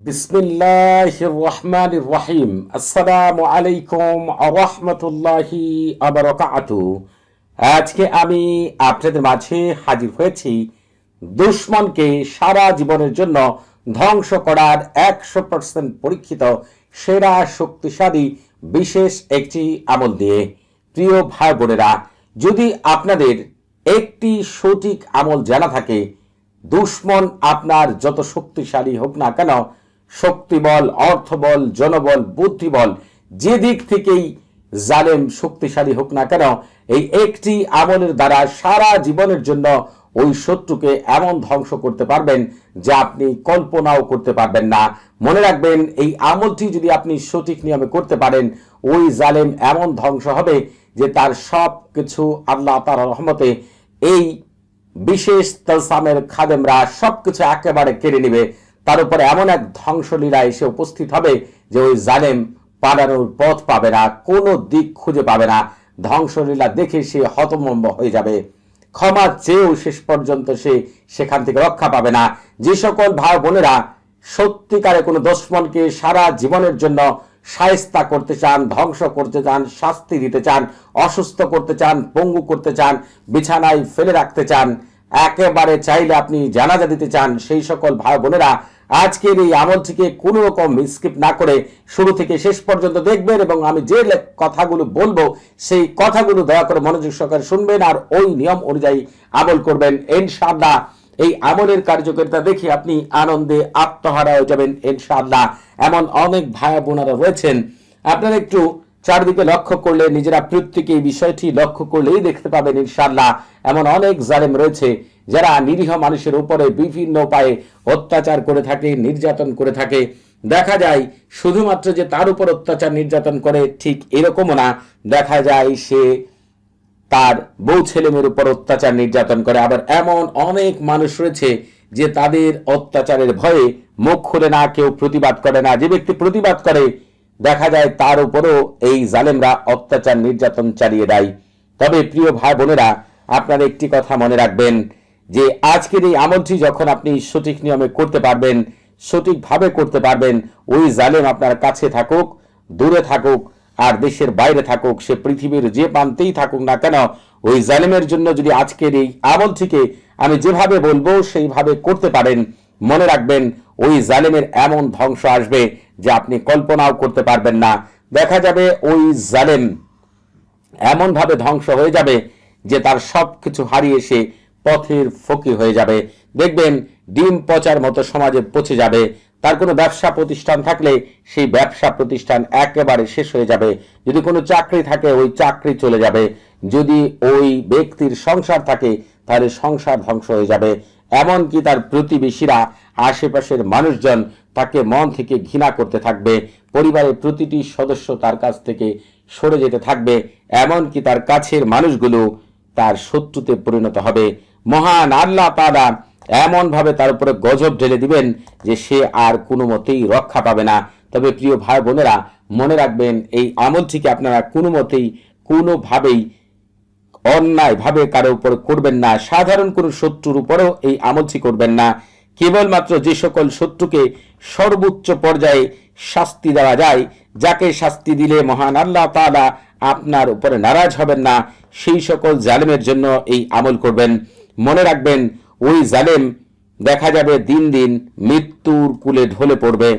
বিসমিল্লাহির রহমানির রহিম। আসসালামু আলাইকুম ওয়া রাহমাতুল্লাহি ওয়া বারাকাতুহু। আজকে আমি আপনাদের মাঝে হাজির হয়েছি দুশমনকে সারা জীবনের জন্য ধ্বংস করার 100% পরীক্ষিত সেরা শক্তিশালী বিশেষ একটি আমল দিয়ে। প্রিয় ভাই বোনেরা, যদি আপনাদের একটি সঠিক আমল জানা থাকে, দুশমন আপনার যত শক্তিশালী হোক না কেন, শক্তিবল, অর্থবল, জনবল, বুদ্ধিবল, যে দিক থেকেই জালেম শক্তিশালী হোক না কেন, এই একটি আমলের দ্বারা সারা জীবনের জন্য ওই শত্রুকে এমন ধ্বংস করতে পারবেন যা আপনি কল্পনাও করতে পারবেন না। মনে রাখবেন, এই আমলটি যদি আপনি সঠিক নিয়মে করতে পারেন, ওই জালেম এমন ধ্বংস হবে যে তার সব কিছু আল্লাহ তাআলার রহমতে এই বিশেষ তালসামের খাদেমরা সবকিছু একেবারে কেড়ে নেবে। তার উপরে এমন এক ধ্বংসলীলা এসে উপস্থিত হবে যে ওই জালেম পালানোর পথ পাবে না, কোনো দিক খুঁজে পাবে না। ধ্বংসলীলা দেখে সে হতভম্ব হয়ে যাবে, ক্ষমা চেয়েও শেষ পর্যন্ত সে সেখান থেকে রক্ষা পাবে না। যে সকল ভাই বোনেরা সত্যিকারে কোনো দুশমনকে সারা জীবনের জন্য শায়েস্তা করতে চান, ধ্বংস করতে চান, শাস্তি দিতে চান, অসুস্থ করতে চান, পঙ্গু করতে চান, বিছানায় ফেলে রাখতে চান, একেবারে চাইলে আপনি জানাজা দিতে চান, সেই সকল ভাই বোনেরা আজকের এই আমলটিকে কোনো রকম স্কিপ না করে শুরু থেকে শেষ পর্যন্ত দেখবেন এবং আমি যে কথাগুলো বলবো সেই কথাগুলো দয়া করে মনোযোগ সহকারে শুনবেন আর ওই নিয়ম অনুযায়ী আমল করবেন। ইনশাআল্লাহ এই আমলের কার্যকারিতা দেখে আপনি আনন্দে আত্মহারা হয়ে যাবেন ইনশাআল্লাহ। এমন অনেক ভাই বোনেরা রয়েছেন, আপনারা একটু চারদিকে লক্ষ্য করলে, নিজেরা প্রত্যেকে এই বিষয়টি লক্ষ্য করলেই দেখতে পাবেন ইনশাআল্লাহ এমন অনেক জালেম রয়েছে যারা নিরীহ মানুষের উপরে বিভিন্ন উপায়ে অত্যাচার করে থাকে, নির্যাতন করে থাকে। দেখা যায় শুধুমাত্র যে তার উপর অত্যাচার নির্যাতন করে ঠিক এরকমও না, দেখা যায় সে তার বউ ছেলে মেয়ের উপর অত্যাচার নির্যাতন করে। আবার এমন অনেক মানুষ রয়েছে যে তাদের অত্যাচারের ভয়ে মুখ খুলে না, কেউ প্রতিবাদ করে না। যে ব্যক্তি প্রতিবাদ করে দেখা যায় তার উপরও এই জালেমরা অত্যাচার নির্যাতন চালিয়ে দেয়। তবে প্রিয় ভাই বোনেরা, আপনারা একটি কথা মনে রাখবেন যে আজকের এই আমলটি যখন আপনি সঠিক নিয়মে করতে পারবেন, সঠিকভাবে করতে পারবেন, ওই জালেম আপনার কাছে থাকুক, দূরে থাকুক আর দেশের বাইরে থাকুক, সে পৃথিবীর যে প্রান্তেই থাকুক না কেন, ওই জালেমের জন্য যদি আজকের এই আমলটিকে আমি যেভাবে বলবো সেইভাবে করতে পারেন, মনে রাখবেন ওই জালেমের এমন ধ্বংস আসবে যে আপনি কল্পনাও করতে পারবেন না। দেখা যাবে ওই জালেম এমন ভাবে ধ্বংস হয়ে যাবে যে তার সবকিছু হারিয়ে সে পথের ফকির হয়ে যাবে। দেখবেন ডিম পচার মতো সমাজে পচে যাবে। তার কোনো ব্যবসা প্রতিষ্ঠান থাকলে সেই ব্যবসা প্রতিষ্ঠান একেবারে শেষ হয়ে যাবে। যদি কোনো চাকরি থাকে ওই চাকরি চলে যাবে। যদি ওই ব্যক্তির সংসার থাকে তাহলে সংসার ধ্বংস হয়ে যাবে। এমনকি তার প্রতিবেশীরা, আশেপাশের মানুষজন তাকে মন থেকে ঘৃণা করতে থাকবে। পরিবারের প্রতিটি সদস্য তার কাছ থেকে সরে যেতে থাকবে। এমনকি তার কাছের মানুষগুলো তার শত্রুতে পরিণত হবে। মহান আল্লাহ তাআলা এমন ভাবে তার উপরে গজব ঢেলে দিবেন যে সে আর কোনো মতেই রক্ষা পাবে না। তবে প্রিয় ভাই বোনেরা, মনে রাখবেন এই আমলটিকে আপনারা কোনো মতেই কোনোভাবেই অন্যায়ভাবে কারো উপর করবেন না। সাধারণ কোনো শত্রুর উপরেও এই আমলটি করবেন না। কেবলমাত্র যে সকল শত্রুকে সর্বোচ্চ পর্যায়ে শাস্তি দেওয়া যায়, যাকে শাস্তি দিলে মহান আল্লাহ তাআলা আপনার উপরে নারাজ হবেন না, সেই সকল জালেমের জন্য এই আমল করবেন। মনে রাখবেন ওই জালেম দেখা যাবে দিন দিন মৃত্যুর কুলে ঢলে পড়বে।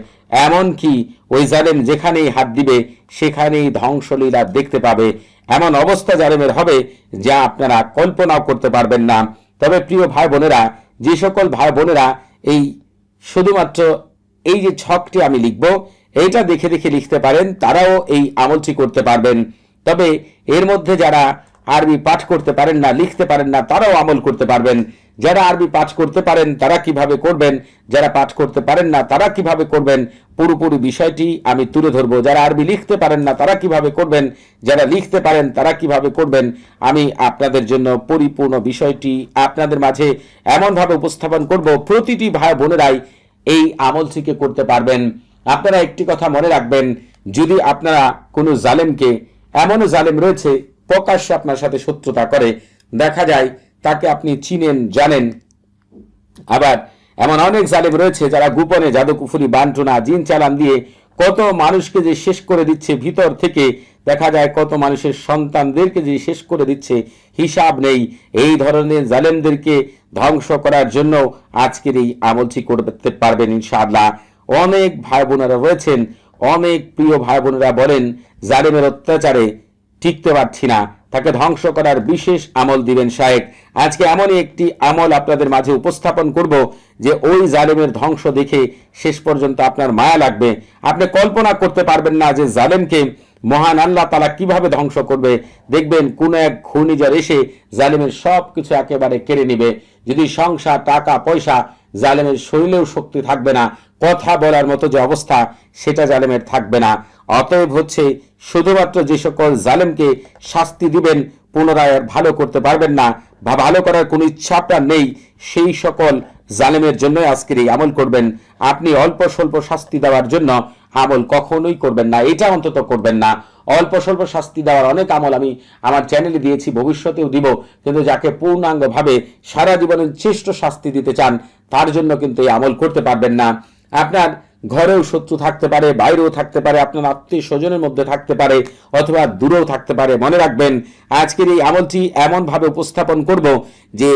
এমনকি ওই জালেম যেখানেই হাত দিবে সেখানেই ধ্বংসলীলা দেখতে পাবে। এমন অবস্থা জালেমের হবে যা আপনারা কল্পনাও করতে পারবেন না। তবে প্রিয় ভাই বোনেরা, যে সকল ভাই বোনেরা এই শুধুমাত্র এই যে ছকটি আমি লিখব এইটা দেখে দেখে লিখতে পারেন, তারাও এই আমলটি করতে পারবেন। তবে এর মধ্যে যারা আরবি পাঠ করতে পারেন না, লিখতে পারেন না, তারাও আমল করতে পারবেন। যারা আরবি পাঠ করতে পারেন তারা কিভাবে করবেন, যারা পাঠ করতে পারেন না তারা কিভাবে করবেন, পুরোপুরি বিষয়টি আমি তুলে ধরবো। যারা আরবি লিখতে পারেন না তারা কিভাবে করবেন, যারা লিখতে পারেন তারা কিভাবে করবেন, আমি আপনাদের জন্য পরিপূর্ণ বিষয়টি আপনাদের মাঝে এমনভাবে উপস্থাপন করব প্রতিটি ভাই বোনেরাই এই আমলটিকে করতে পারবেন। আপনারা একটি কথা মনে রাখবেন, যদি আপনারা কোনো জালেমকে, এমনও জালেম রয়েছে প্রকাশ্যে আপনার সাথে শত্রুতা করে, দেখা যায় তাকে আপনি চিনেন, জানেন, আবার এমন অনেক জালেম রয়েছে যারা গোপনে জাদুকুফুরি বান্টনা জিন চালান দিয়ে কত মানুষকে যে শেষ করে দিচ্ছে, ভিতর থেকে দেখা যায় কত মানুষের সন্তানদেরকে যে শেষ করে দিচ্ছে, হিসাব নেই। এই ধরনের জালেমদেরকে ধ্বংস করার জন্য আজকের এই আমলটি করতে পারবেন ইনশাআল্লাহ। অনেক ভাই বোনেরা রয়েছেন, অনেক প্রিয় ভাই বোনেরা বলেন জালেমের অত্যাচারে টিকতে পারছি না, তাকে ধ্বংস করার বিশেষ আমল দিবেন শায়েখ। আজকে এমনই একটি আমল আপনাদের মাঝে উপস্থাপন করব যে ওই জালেমের ধ্বংস দেখে শেষ পর্যন্ত আপনার মায়া লাগবে। আপনি কল্পনা করতে পারবেন না যে জালেমকে মহান আল্লাহ তাআলা কিভাবে ধ্বংস করবে। দেখবেন কোন এক ঘূর্ণিঝড় এসে জালেমের সব কিছু একেবারে কেড়ে নিবে। যদি সংসার, টাকা পয়সা, জালেমের শরীরেও শক্তি থাকবে না, কথা বলার মতো যে অবস্থা সেটা জালেমের থাকবে না। অতএব হচ্ছে শুধুমাত্র যে সকল জালেমকে শাস্তি দিবেন পুনরায় ভালো করতে পারবেন না বা ভালো করার কোনো ইচ্ছা আপনার নেই, সেই সকল জালেমের জন্য আজকের এই আমল করবেন। আপনি অল্প স্বল্প শাস্তি দেওয়ার জন্য আমল কখনোই করবেন না, এটা অন্তত করবেন না। অল্প স্বল্প শাস্তি দেওয়ার অনেক আমল আমি আমার চ্যানেলে দিয়েছি, ভবিষ্যতেও দিব, কিন্তু যাকে পূর্ণাঙ্গভাবে সারা জীবনের শ্রেষ্ঠ শাস্তি দিতে চান তার জন্য কিন্তু এই আমল করতে পারবেন না। আপনার ঘরেও শত্রু থাকতে পারে, বাইরেও থাকতে পারে, আপনার আত্মীয় স্বজনের মধ্যে থাকতে পারে, অথবা দূরেও থাকতে পারে। মনে রাখবেন আজকের এই আমলটি এমনভাবে উপস্থাপন করব যে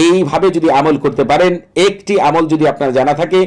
এইভাবে যদি আমল করতে পারেন, একটি আমল যদি আপনার জানা থাকে,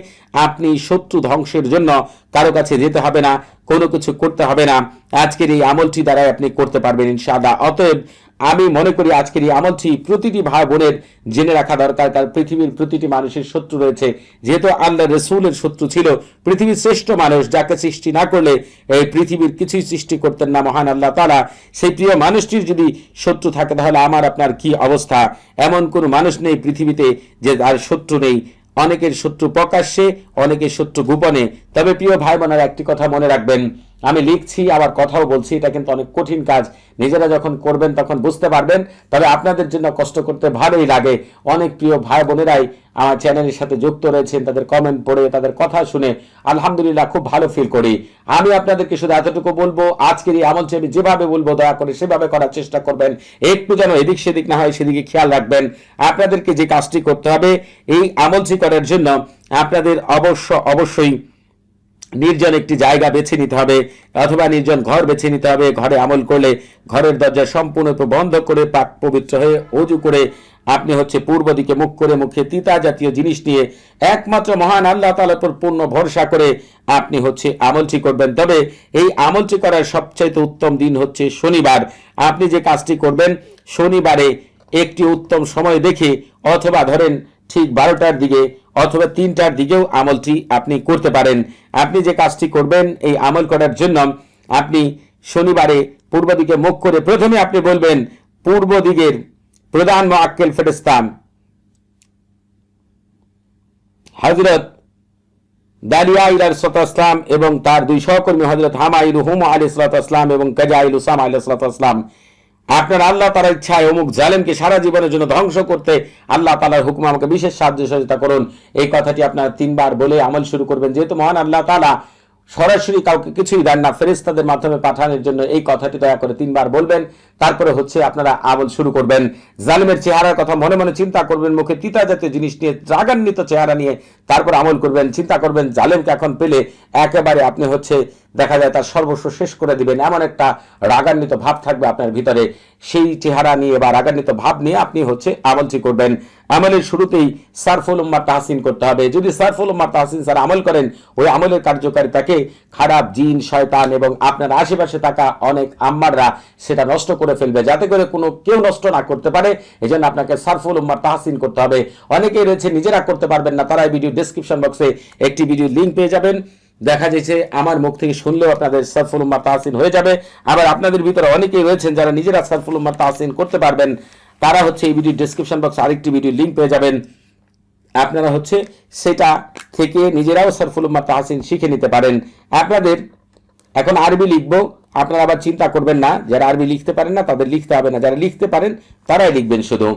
আপনি শত্রু ধ্বংসের জন্য কারো কাছে যেতে হবে না, কোনো কিছু করতে হবে না। আজকের এই আমলটি দ্বারাই আপনি করতে পারবেন ইনশাআল্লাহ। অতএব আমি মনে করি আজকের এই আমলটি প্রতিটি ভাই বোনের জেনে রাখা দরকার। কারণ পৃথিবীর প্রতিটি মানুষের শত্রু রয়েছে। যেহেতু আল্লাহ রসুলের শত্রু ছিল পৃথিবীর শ্রেষ্ঠ মানুষ, যাকে সৃষ্টি না করলে এই পৃথিবীর কিছুই সৃষ্টি করতেন না মহান আল্লাহ তাআলা, সেই প্রিয় মানুষটির যদি শত্রু থাকে তাহলে আমার আপনার কি অবস্থা। এমন কোনো মানুষ নেই পৃথিবীতে যে তার শত্রু নেই। অনেকের শত্রু প্রকাশ্যে, অনেকের শত্রু গোপনে। তবে প্রিয় ভাই বোনেরা একটি কথা মনে রাখবেন, আমি লিখছি আবার কথাও বলছি, এটা কিন্তু অনেক কঠিন কাজ। নিজেরা যখন করবেন তখন বুঝতে পারবেন। তবে আপনাদের জন্য কষ্ট করতে ভালোই লাগে। অনেক প্রিয় ভাই বোনেরাই আমার চ্যানেলের সাথে যুক্ত রয়েছেন, তাদের কমেন্ট পড়ে, তাদের কথা শুনে আলহামদুলিল্লাহ খুব ভালো ফিল করি। আমি আপনাদেরকে শুধু এতটুকু বলবো, আজকের এই আমলটি আমি যেভাবে বলবো দয়া করে সেভাবে করার চেষ্টা করবেন। একটু যেন এদিক সেদিক না হয় সেদিকে খেয়াল রাখবেন। আপনাদেরকে যে কাজটি করতে হবে, এই আমলটি করার জন্য আপনাদের অবশ্যই নির্জন একটি জায়গা বেছে নিতে হবে, অথবা নির্জন ঘর বেছে নিতে হবে। ঘরে আমল করলে ঘরের দরজা সম্পূর্ণ বন্ধ করে পাক পবিত্র হয়ে অজু করে আপনি হচ্ছে পূর্ব দিকে মুখ করে মুখে তিতা জাতীয় জিনিস নিয়ে একমাত্র মহান আল্লাহ তাআলার উপর পূর্ণ ভরসা করে আপনি হচ্ছে আমলটি করবেন। তবে এই আমলটি করার সবচাইতে উত্তম দিন হচ্ছে শনিবার। আপনি যে কাজটি করবেন শনিবারে একটি উত্তম সময় দেখে, অথবা ধরেন ঠিক 12টার দিকে অথবা 3টার দিকেও আমলটি আপনি করতে পারেন। আপনি যে কাজটি করবেন এই আমল করার জন্য আপনি শনিবারে পূর্ব দিকে মুখ করে প্রথমে আপনি বলবেন পূর্ব দিকের প্রধান মুআক্কিল ফেরেশতা হযরত দালিয়া আলাইহিস সালাম এবং তার দুই সহকর্মী হযরত হামাইলু হুম আলাইহিস সালাম এবং কাজাইলু সাম আলাইহিস সালাম আপনার আল্লাহ তাআলার ইচ্ছায় অমুক জালেমকে সারা জীবনের জন্য ধ্বংস করতে আল্লাহ তাআলার হুকুম আমাকে বিশেষ সাহায্য সহযোগিতা করুন। এই কথাটি আপনারা 3 বার বলে আমল শুরু করবেন। যেহেতু মহান আল্লাহ তাআলা সরাসরি কাউকে কিছুই দেন না, ফেরেশতাদের মাধ্যমে পাঠানোর জন্য এই কথাটি দয়া করে 3 বার বলবেন। তারপরে হচ্ছে আপনারা আমল শুরু করবেন। জালেমের চেহারার কথা মনে মনে চিন্তা করবেন, মুখে তিতা জাতীয় জিনিস নিয়ে, রাগান্বিত চেহারা নিয়ে তারপর আমল করবেন। চিন্তা করবেন জালেমকে এখন পেলে একেবারে আপনি হচ্ছে দেখা যায় তার সর্বস্ব শেষ করে দিবেন, এমন একটা রাগান্বিত ভাব থাকবে আপনার ভিতরে। সেই চেহারা নিয়ে বা রাগান্বিত ভাব নিয়ে আপনি হচ্ছে আমলটি করবেন। আমলের শুরুতেই সারফুল উম্মাহ তাহসিন করতে হবে। যদি সারফুল উম্মাহ তাহসিন স্যার আমল করেন, ওই আমলের কার্যকারিতাকে খারাপ জিন, শয়তান এবং আপনার আশেপাশে থাকা অনেক আম্মাররা সেটা নষ্ট করে ফেলবে, যাতে করে কোনো কেউ নষ্ট না করতে পারে। এই জন্য আপনাকে সারফুল উম্মাহ তাহসিন করতে হবে। অনেকেই রয়েছে নিজেরা করতে পারবেন না, তারা এই ভিডিও ডেসক্রিপশন বক্সে একটি ভিডিও লিঙ্ক পেয়ে যাবেন। দেখা যাচ্ছে আমার মুখ থেকে শুনলেও আপনাদের সারফুল উম্মাহ তাহসিন হয়ে যাবে। আবার আপনাদের ভিতরে অনেকেই রয়েছেন যারা নিজেরা সারফুল উম্মাহ তাহসিন করতে পারবেন, তারা হচ্ছে এই ভিডিও ডেসক্রিপশন বক্সে আরেকটি ভিডিও লিঙ্ক পেয়ে যাবেন। আপনারা হচ্ছে সেটা থেকে নিজেরাও সারফুল উম্মাহ তাহসিন শিখে নিতে পারেন। আপনাদের এখন আরবি লিখবো, আপনারা আবার চিন্তা করবেন না যারা আরবি লিখতে পারেন না তাদের লিখতে হবে না, যারা লিখতে পারেন তারাই লিখবেন। শুধু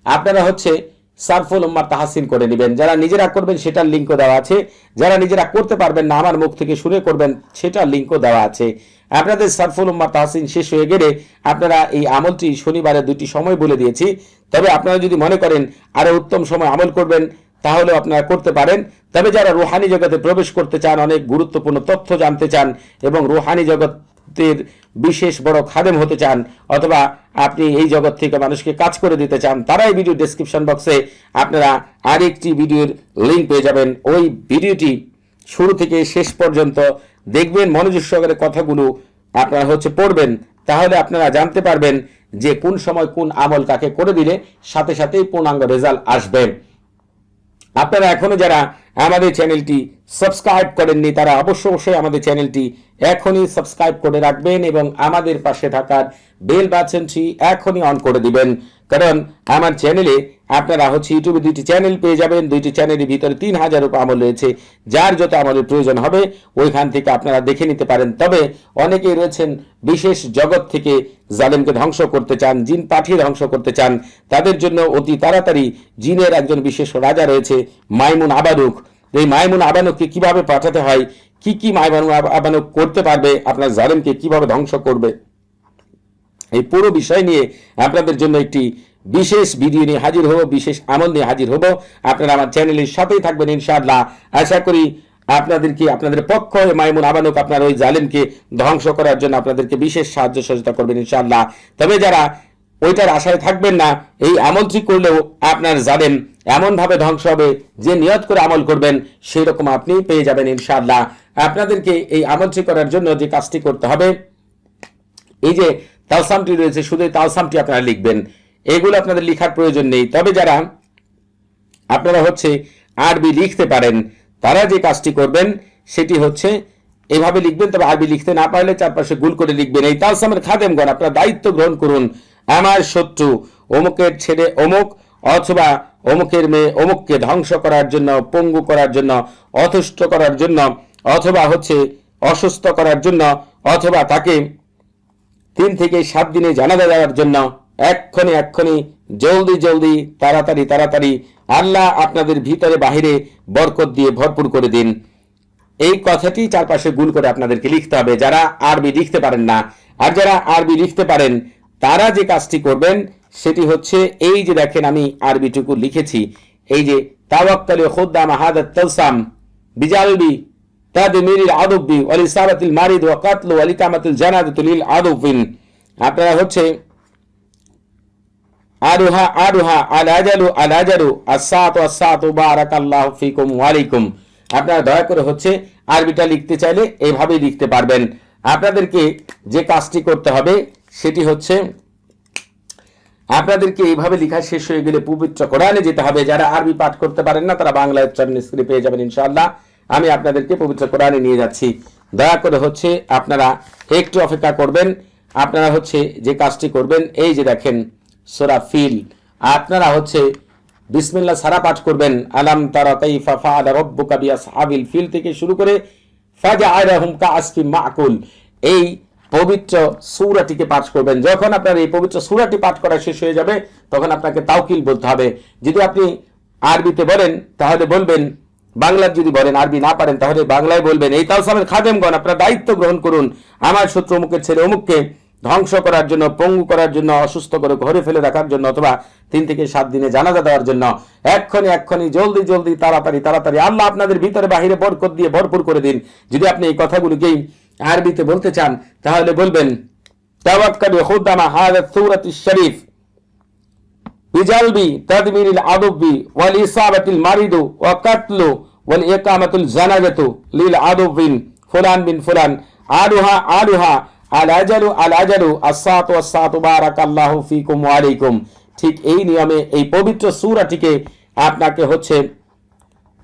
আপনারা হচ্ছে সারফুল উম্মাহ তাহসিন করে নেবেন। যারা নিজেরা করবেন সেটার লিঙ্কও দেওয়া আছে, যারা নিজেরা করতে পারবেন না আমার মুখ থেকে শুনে করবেন সেটার লিঙ্কও দেওয়া আছে। আপনাদের সারফুল উম্মাহ তাহসিন শেষ হয়ে গেলে আপনারা এই আমলটি শনিবারে 2টি সময় বলে দিয়েছি। তবে আপনারা যদি মনে করেন আরো উত্তম সময় আমল করবেন তাহলে আপনারা করতে পারেন। তবে যারা রুহানি জগতে প্রবেশ করতে চান, অনেক গুরুত্বপূর্ণ তথ্য জানতে চান এবং রুহানি জগতের বিশেষ বড় খাদেম হতে চান, অথবা আপনি এই জগৎ থেকে মানুষকে কাজ করে দিতে চান, তারা এই ভিডিও ডেসক্রিপশন বক্সে আপনারা আরেকটি ভিডিওর লিঙ্ক পেয়ে যাবেন। ওই ভিডিওটি শুরু থেকে শেষ পর্যন্ত দেখবেন, মনোযোগ সহকারে কথাগুলো আপনারা পড়বেন, তাহলে আপনারা জানতে পারবেন যে কোন সময় কোন আমল কাকে করে দিলে সাথে সাথেই পূর্ণাঙ্গ রেজাল্ট আসবে। আপনারা এখনো যারা আমাদের চ্যানেলটি সাবস্ক্রাইব করেননি, তারা অবশ্যই আমাদের চ্যানেলটি এখনই সাবস্ক্রাইব করে রাখবেন এবং আমাদের পাশে থাকার বেল বাটনটি এখনই অন করে দিবেন। কারণ আমার চ্যানেলে আপনারা ইউটিউবে দুইটি চ্যানেল পেয়ে যাবেন। দুইটি চ্যানেলের ভিতরে 3000 আমল রয়েছে। যার যত আমলের প্রয়োজন হবে ওইখান থেকে আপনারা দেখে নিতে পারেন। তবে অনেকেই রয়েছেন বিশেষ জগৎ থেকে জালেমকে ধ্বংস করতে চান, জিন পাঠিয়ে ধ্বংস করতে চান, তাদের জন্য অতি তাড়াতাড়ি জিনের একজন বিশেষ রাজা রয়েছে, মাইমুন আবানুক। এই মাইমুন আবানুককে কিভাবে পাঠাতে হয়, কি মাইমুন আবানুক করতে পারবে, আপনার জালেমকে কিভাবে ধ্বংস করবে, এই পুরো বিষয় নিয়ে আপনাদের জন্য একটি বিশেষ ভিডিও নিয়ে হাজির হব, বিশেষ আমল নিয়ে হাজির হব। আপনারা আমার চ্যানেলের সাথেই থাকবেন ইনশাআল্লাহ। আশা করি আপনাদের পক্ষ হয়ে মাইমুন আবানুক আপনার ওই জালেমকে ধ্বংস করার জন্য আপনাদেরকে বিশেষ সাহায্য সহযোগিতা করবেন ইনশাআল্লাহ। তবে যারা ওইটার আশায় থাকবেন না, এই আমলটি করলেও আপনার জালেম এমনভাবে ধ্বংস হবে যে নিয়ত করে আমল করবেন সেই রকম আপনি পেয়ে যাবেন ইনশাআল্লাহ। আপনাদেরকে এই আমলটি করার জন্য যে কাজটি করতে হবে, এই যে তালসামটি রয়েছে, শুধু এই তালসামটি আপনারা লিখবেন। এগুলো আপনাদের লেখার প্রয়োজন নেই। তবে যারা আপনারা আরবি লিখতে পারেন, তারা যে কাজটি করবেন সেটি এভাবে লিখবেন। তবে আরবি লিখতে না পারলে চারপাশে গুল করে লিখবেন। এই তালসামের খাদেমগণ আপনারা দায়িত্ব গ্রহণ করুন। আমার শত্রু অমুকের ছেলে অমুক অথবা অমুকের মেয়ে অমুককে ধ্বংস করার জন্য, পঙ্গু করার জন্য, অতুষ্ট করার জন্য, অথবা অসুস্থ করার জন্য, অথবা তাকে 3 থেকে 7 দিনে জানাজা দেওয়ার জন্য এক্ষুনি জলদি তাড়াতাড়ি আল্লাহ আপনাদের ভিতরে বাহিরে বরকত দিয়ে ভরপুর করে দিন। এই কথাটি চারপাশে গুল করে আপনাদেরকে লিখতে হবে, যারা আরবি লিখতে পারেন না। আর যারা আরবি লিখতে পারেন তারা যে কাজটি করবেন সেটি এই যে দেখেন আমি আরবিটুকু লিখেছি, এই যে তাওয়াক্কালু খুদ্দাম হাদাত তালসাম বিজালবি তাদমিরিল আদবি ওয়াল ইসাবাতিল মারিদ ওয়া কাতলু ওয়া লিকামাতুল জানাজাতু লিল আদবিন। আপনারা আরুহা আলাজালু আসাতু বারাকাল্লাহু ফিকুম ওয়া আলাইকুম। আপনারা দয়া করে আরবিটা লিখতে চাইলে এইভাবে লিখতে পারবেন। আপনাদেরকে যে কাজটি করতে হবে সেটি আপনাদেরকে এইভাবে লেখা শেষ হয়ে গেলে পবিত্র কোরআনে যেতে হবে। যারা আরবি পাঠ করতে পারেন না তারা বাংলা উচ্চারণ স্ক্রিনে পেয়ে যাবেন ইনশাআল্লাহ। আমি আপনাদেরকে পবিত্র কোরআনে নিয়ে যাচ্ছি। দয়া করে আপনারা একটু অপেক্ষা করবেন। আপনারা যে কাজটি করবেন, এই যে দেখেন সূরা ফিল, আপনারা বিসমিল্লাহ সারা পাঠ করবেন। আলাম তারা কাইফা ফাআলা রাব্বুকা বিআসহাবিল ফিল থেকে শুরু করে ফাজআলাহুম কাআসফিম মাকুল, এই পবিত্র সূরাটিকে পাঠ করবেন। যখন আপনার এই পবিত্র সূরাটি পাঠ করা শেষ হয়ে যাবে তখন আপনাকে তাওকিল বলতে হবে। যদি আপনি আরবিতে বলেন তাহলে বলবেন, বাংলা যদি বলেন, আরবি না পারেন তাহলে বাংলায় বলবেন। এই তালসামের খাদেমগণ আপনারা দায়িত্ব গ্রহণ করুন। আমার শত্রু অমুকের ছেলে অমুককে ধ্বংস করার জন্য, পঙ্গু করার জন্য, অসুস্থ করে ঘরে ফেলে রাখার জন্য, অথবা 3 থেকে 7 দিনে জানাজা দেওয়ার জন্য এক্ষুনি জলদি তাড়াতাড়ি আল্লাহ আপনাদের ভিতরে বাহিরে বরকত দিয়ে ভরপুর করে দিন। যদি আপনি এই কথাগুলোকেই আরবিতে বলতে চান তাহলে বলবেন তাওয়াক্কালু খুদ্দামা হাযাত সূরাতিশ শরীফ বিজালবি তাদমিরিল আদবি ওয়াল ইসাবাতিল মারিদু ওয়া কাতলু ওয়াল ইকামাতুল জানাজাতু লিল আদবিন ফুলান বিন ফুলান আলুহা আলাজালু আসাতু বারাকাল্লাহু ফিকুম ওয়া আলাইকুম। ঠিক এই নিয়মে এই পবিত্র সূরাটিকে আপনাকে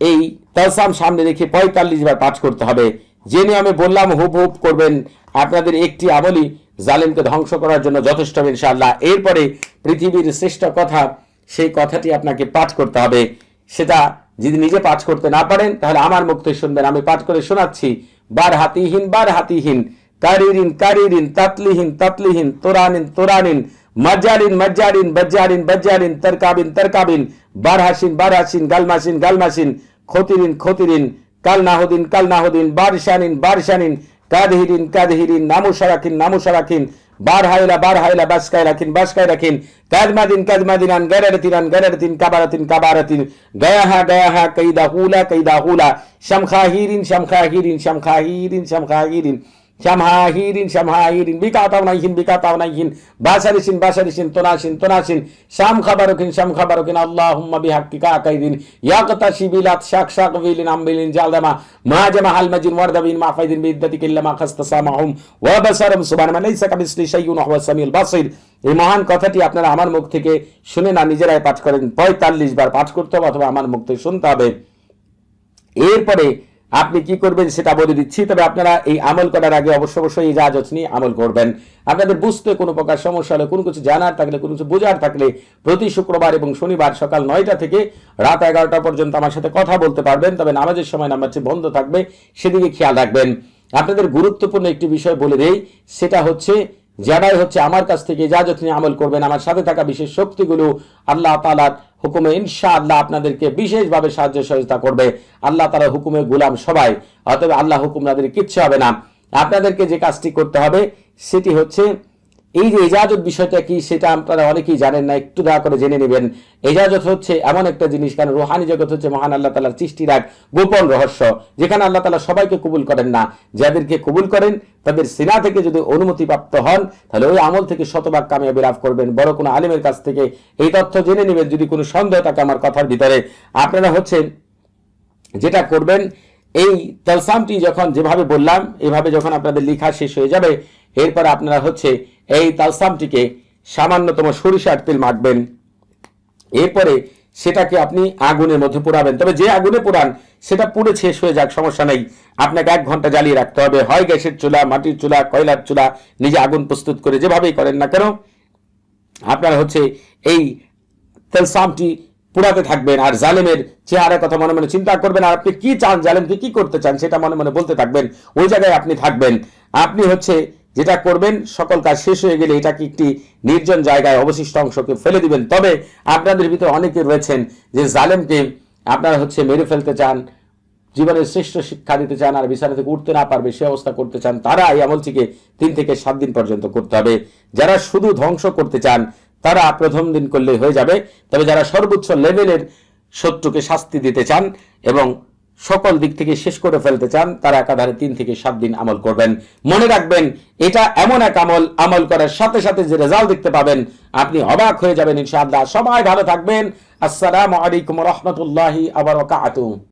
এই তালসাম সামনে রেখে 45 বার পাঠ করতে হবে। যে নিয়মে বললাম হুবহুব করবেন। আপনাদের একটি আমলই জালেমকে ধ্বংস করার জন্য যথেষ্ট হবে ইনশাআল্লাহ। এরপরে পৃথিবীর শ্রেষ্ঠ কথা, সেই কথাটি আপনাকে পাঠ করতে হবে। সেটা যদি নিজে পাঠ করতে না পারেন তাহলে আমার মুখ থেকে শুনবেন, আমি পাঠ করে শোনাচ্ছি। বার হাতিহীন কারিরিন তাতলিহীন তোরানিন মজ্জারিন তরকাবিন বারহাসিন গালমাসিন খতিরিন কালনাহুদিন বারশানিন কাদহিরিন নামুসারাকিন বারহাইলা বাসকায় রাখিন কাদমাদিনান গারারাতিন কাবারাতিন গায়াহা কাইদা হুলা শামখাহিরিন শামহাহিরিন বিকাতাওনাইহিন বাসারিসিন তোনাসিন শাম খাবারকিন আল্লাহুম্মা বিহাক্কিকা কাইদিন ইয়াকতাশি বিলাত শাক বিলিন আমবিলিন জালদামা মাজামা হালমাজিন ওয়ারদাবিন মাফাইদিন বিদ্দাতিকিল্লা মা খাস্তাসামাহুম ওয়া বাসারাম সুবহানাল্লাহ লাইসা কামিসলি শাইউন ওয়া সামিউল বাসির। এই মহান কথাটি আপনারা আমার মুখ থেকে শুনে না নিজেরাই পাঠ করেন, 45 বার পাঠ করতে হবে অথবা আমার মুখ থেকে শুনতে হবে। এরপরে আপনি কি করবেন সেটা বলে দিচ্ছি, তবে আপনারা এই আমল করার আগে অবশ্যই ইজাজত নিয়ে আমল করবেন। আপনাদের বুঝতে কোনো প্রকার সমস্যা হলে, কোনো কিছু জানার থাকলে, কোনো কিছু বোঝার থাকলে প্রতি শুক্রবার এবং শনিবার সকাল 9টা থেকে রাত 11টা পর্যন্ত আমার সাথে কথা বলতে পারবেন। তবে নামাজের সময় নাম্বারটি বন্ধ থাকবে, সেদিকে খেয়াল রাখবেন। আপনাদের গুরুত্বপূর্ণ একটি বিষয় বলে দেই, সেটা হচ্ছে যারাই আমার কাছ থেকে ইজাজত নিয়ে আমল করবেন, আমার সাথে থাকা বিশেষ শক্তিগুলো আল্লাহ তাআলার হুকুমে ইনশাআল্লাহ আপনাদেরকে বিশেষভাবে সাহায্য সহযোগিতা করবে। আল্লাহ তাআলার হুকুমে গোলাম সবাই, অতএব আল্লাহ হুকুম নাদের কিচ্ছু হবে না। আপনাদেরকে যে কাজটি করতে হবে সেটি হচ্ছে, এই যে ইজাজত বিষয়টা কি সেটা আপনারা অনেকেই জানেন না, একটু দয়া করে জেনে নেবেন। ইজাজত হচ্ছে এমন একটা জিনিস, কারণ রুহানি জগৎ হচ্ছে মহান আল্লাহ তাআলার সৃষ্টির এক গোপন রহস্য, যেখানে আল্লাহ তাআলা সবাইকে কবুল করেন না। যাদেরকে কবুল করেন তাদের সিনা থেকে যদি অনুমতিপ্রাপ্ত হন, তাহলে ওই আমল থেকে শতভাগ কামিয়াবি লাভ করবেন। বড় কোনো আলিমের কাছ থেকে এই তথ্য জেনে নেবেন। যদি কোনো সন্দেহ থাকে আমার কথার ভিতরে, আপনারা যেটা করবেন, এই তালসামটি যখন যেভাবে বললাম এভাবে যখন আপনাদের লেখা শেষ হয়ে যাবে, এরপর আপনারা এই তালসামটিকে সামান্যতম সরিষার তেল মাখবেন। এরপরে সেটাকে আপনি আগুনের মধ্যে পোড়াবেন। তবে যে আগুনে পোড়ান সেটা পুড়ে শেষ হয়ে যাক, সমস্যা নেই। আপনাকে 1 ঘন্টা জ্বালিয়ে রাখতে হবে, হয় গ্যাসের চুলা, মাটির চুলা, কয়লার চুলা, নিজে আগুন প্রস্তুত করে যেভাবেই করেন না কেন, আপনারা এই তালসামটি পুরাতে থাকবেন। আর জালেমের চেহারার কথা মনে মনে চিন্তা করবেন, আর আপনি কি চান, জালেমকে কি করতে চান সেটা মনে মনে বলতে থাকবেন। ওই জায়গায় আপনি থাকবেন। আপনি যেটা করবেন, সকল কাজ শেষ হয়ে গেলে এটাকে একটি নির্জন জায়গায় অবশিষ্ট অংশকে ফেলে দিবেন। তবে আপনাদের ভিতরে অনেকে রয়েছেন যে জালেমকে আপনারা মেরে ফেলতে চান, জীবনের শ্রেষ্ঠ শিক্ষা দিতে চান, আর বিছানা থেকে উঠতে না পারবে সে অবস্থা করতে চান, তারা এই আমলটিকে 3 থেকে 7 দিন পর্যন্ত করতে হবে। যারা শুধু ধ্বংস করতে চান তারা প্রথম দিন করলে হয়ে যাবে। তবে যারা সর্বোচ্চ লেভেলের শত্রুকে শাস্তি দিতে চান এবং সকল দিক থেকে শেষ করে ফেলতে চান, তারা একাধারে 3 থেকে 7 দিন আমল করবেন। মনে রাখবেন, এটা এমন এক আমল করার সাথে সাথে যে রেজাল্ট দেখতে পাবেন, আপনি অবাক হয়ে যাবেন ইনশাআল্লাহ। সবাই ভালো থাকবেন। আসসালামু আলাইকুম ওয়া রাহমাতুল্লাহি ওয়া বারাকাতুহু।